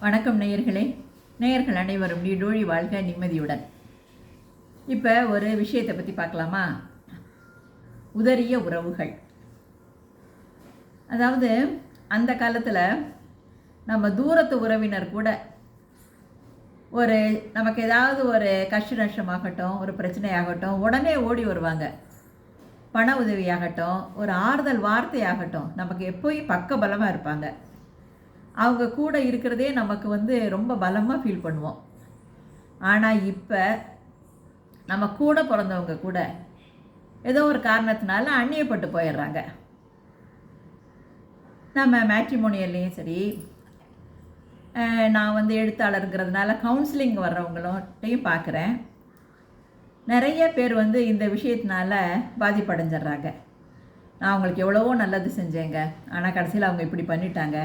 வணக்கம் நேயர்களே. நேயர்கள் அனைவரும் நீடோழி வாழ்க நிம்மதியுடன். இப்போ ஒரு விஷயத்தை பற்றி பார்க்கலாமா? உதறிய உறவுகள். அதாவது அந்த காலத்தில் நம்ம தூரத்து உறவினர் கூட நமக்கு ஏதாவது ஒரு கஷ்ட நஷ்டமாகட்டும், ஒரு பிரச்சனையாகட்டும், உடனே ஓடி வருவாங்க. பண உதவியாகட்டும், ஒரு ஆறுதல் வார்த்தையாகட்டும், நமக்கு எப்போயும் பக்க பலமாக இருப்பாங்க. அவங்க கூட இருக்கிறதே நமக்கு ரொம்ப பலமாக ஃபீல் பண்ணுவோம். ஆனால் இப்போ நம்ம கூட பிறந்தவங்க கூட ஏதோ ஒரு காரணத்தினால அந்நியப்பட்டு போயிடுறாங்க. நம்ம மேட்ரிமோனியல்லையும் சரி, நான் எழுத்தாளருங்கிறதுனால கவுன்சிலிங் வர்றவங்கள்ட்டையும் பார்க்குறேன். நிறைய பேர் இந்த விஷயத்தினால பாதிப்படைஞ்சிட்றாங்க. நான் அவங்களுக்கு எவ்வளவோ நல்லது செஞ்சேங்க, ஆனால் கடைசியில் அவங்க இப்படி பண்ணிட்டாங்க.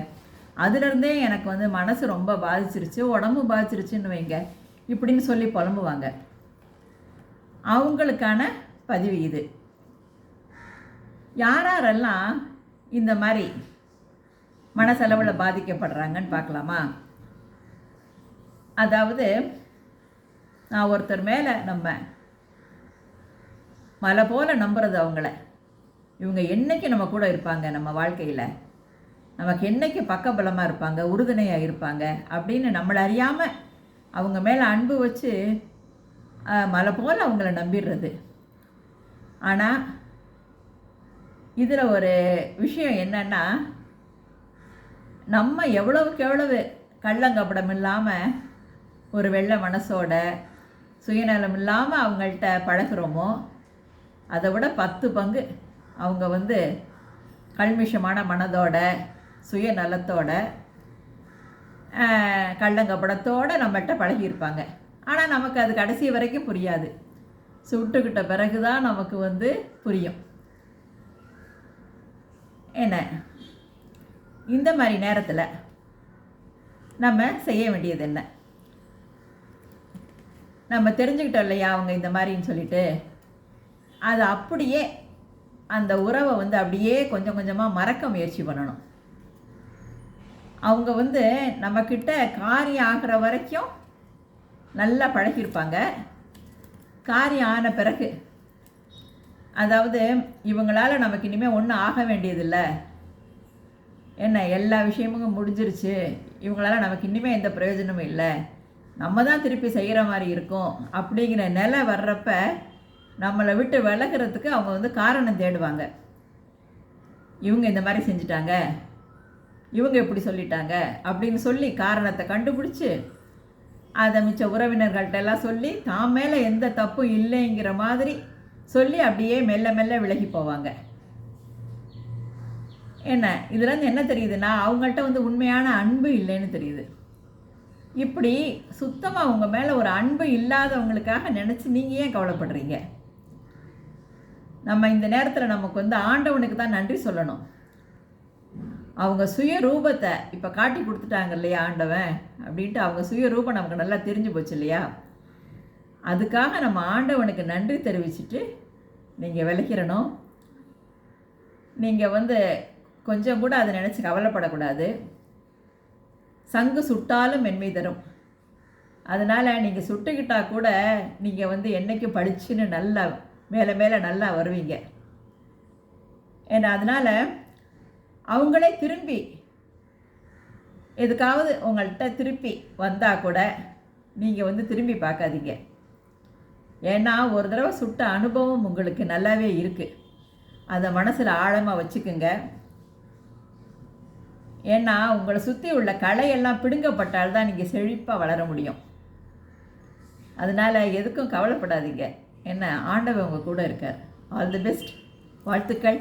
அதுலேருந்தே எனக்கு மனசு ரொம்ப பாதிச்சிருச்சு, உடம்பு பாதிச்சிருச்சுன்னு வைங்க, இப்படின்னு சொல்லி புலம்புவாங்க. அவங்களுக்கான பதிவு இது. யாரெல்லாம் இந்த மாதிரி மனசளவில் பாதிக்கப்படுறாங்கன்னு பார்க்கலாமா? அதாவது நான் ஒருத்தர் மேலே நம்ம மலை போல் நம்புறது அவங்கள, இவங்க என்றைக்கு நம்ம கூட இருப்பாங்க, நம்ம வாழ்க்கையில் நமக்கு என்றைக்கு பக்கபலமாக இருப்பாங்க, உறுதுணையாக இருப்பாங்க அப்படின்னு நம்மளை அறியாமல் அவங்க மேலே அன்பு வச்சு மலை போல் அவங்கள நம்பிடுறது. ஆனால் இதில் ஒரு விஷயம் என்னென்னா, நம்ம எவ்வளவுக்கு எவ்வளவு கள்ளங்கப்படம் இல்லாமல் ஒரு வெள்ளை மனசோட சுயநலம் இல்லாமல் அவங்கள்ட்ட பழகிறோமோ, அதை விட 10 பங்கு அவங்க கல்மிஷமான மனதோட சுயநலத்தோட கள்ளங்கப்படத்தோடு நம்மகிட்ட பழகியிருப்பாங்க. ஆனால் நமக்கு அது கடைசி வரைக்கும் புரியாது. சுட்டுக்கிட்ட பிறகு தான் நமக்கு புரியும். என்ன இந்த மாதிரி நேரத்தில் நம்ம செய்ய வேண்டியது என்ன? நம்ம தெரிஞ்சுக்கிட்டோம் இல்லையா அவங்க இந்த மாதிரின்னு சொல்லிட்டு, அது அப்படியே அந்த உறவை அப்படியே கொஞ்சம் கொஞ்சமாக மறக்க முயற்சி பண்ணணும். அவங்க நம்மக்கிட்ட காரியம் ஆகிற வரைக்கும் நல்லா பழகியிருப்பாங்க. காரியம் ஆன பிறகு, அதாவது இவங்களால் நமக்கு இனிமேல் ஒன்றும் ஆக வேண்டியதில்லை, என்ன எல்லா விஷயமும் முடிஞ்சிருச்சு, இவங்களால் நமக்கு இனிமேல் எந்த பிரயோஜனமும் இல்லை, நம்ம தான் திருப்பி செய்கிற மாதிரி இருக்கும் அப்படிங்கிற நிலை வர்றப்ப நம்மளை விட்டு விலகிறதுக்கு அவங்க காரணம் தேடுவாங்க. இவங்க இந்த மாதிரி செஞ்சிட்டாங்க, இவங்க எப்படி சொல்லிட்டாங்க அப்படின்னு சொல்லி காரணத்தை கண்டுபிடிச்சி அதை மிச்ச உறவினர்கள்ட்ட எல்லாம் சொல்லி தான் மேலே எந்த தப்பும் இல்லைங்கிற மாதிரி சொல்லி அப்படியே மெல்ல மெல்ல விலகி போவாங்க. என்ன இதுலேருந்து என்ன தெரியுதுன்னா, அவங்கள்ட்ட உண்மையான அன்பு இல்லைன்னு தெரியுது. இப்படி சுத்தமாக அவங்க மேலே ஒரு அன்பு இல்லாதவங்களுக்காக நினச்சி நீங்கள் ஏன் கவலைப்படுறீங்க? நம்ம இந்த நேரத்தில் நமக்கு ஆண்டவனுக்கு தான் நன்றி சொல்லணும். அவங்க சுய ரூபத்தை இப்போ காட்டி கொடுத்துட்டாங்க இல்லையா ஆண்டவன் அப்படின்ட்டு, அவங்க சுய ரூபம் நமக்கு நல்லா தெரிஞ்சு போச்சு இல்லையா? அதுக்காக நம்ம ஆண்டவனுக்கு நன்றி தெரிவிச்சுட்டு நீங்கள் விளக்கிறணும். நீங்கள் கொஞ்சம் கூட அதை நினச்சி கவலைப்படக்கூடாது. சங்கு சுட்டாலும் மென்மை தரும். அதனால் நீங்கள் சுட்டுக்கிட்டால் கூட நீங்கள் என்றைக்கும் படிச்சுன்னு நல்லா மேலே மேலே நல்லா வருவீங்க. ஏன்னா அதனால் அவங்களே திரும்பி எதுக்காவது உங்கள்கிட்ட திருப்பி வந்தால் கூட நீங்கள் திரும்பி பார்க்காதீங்க. ஏன்னா ஒரு தடவை சுட்ட அனுபவம் உங்களுக்கு நல்லாவே இருக்குது. அதை மனசில் ஆழமாக வச்சுக்குங்க. ஏன்னா உங்களை சுற்றி உள்ள களையெல்லாம் பிடுங்கப்பட்டால்தான் நீங்கள் செழிப்பாக வளர முடியும். அதனால் எதுக்கும் கவலைப்படாதீங்க. என்ன ஆண்டவன் உங்கள் கூட இருக்கார். All the best. வாழ்த்துக்கள்.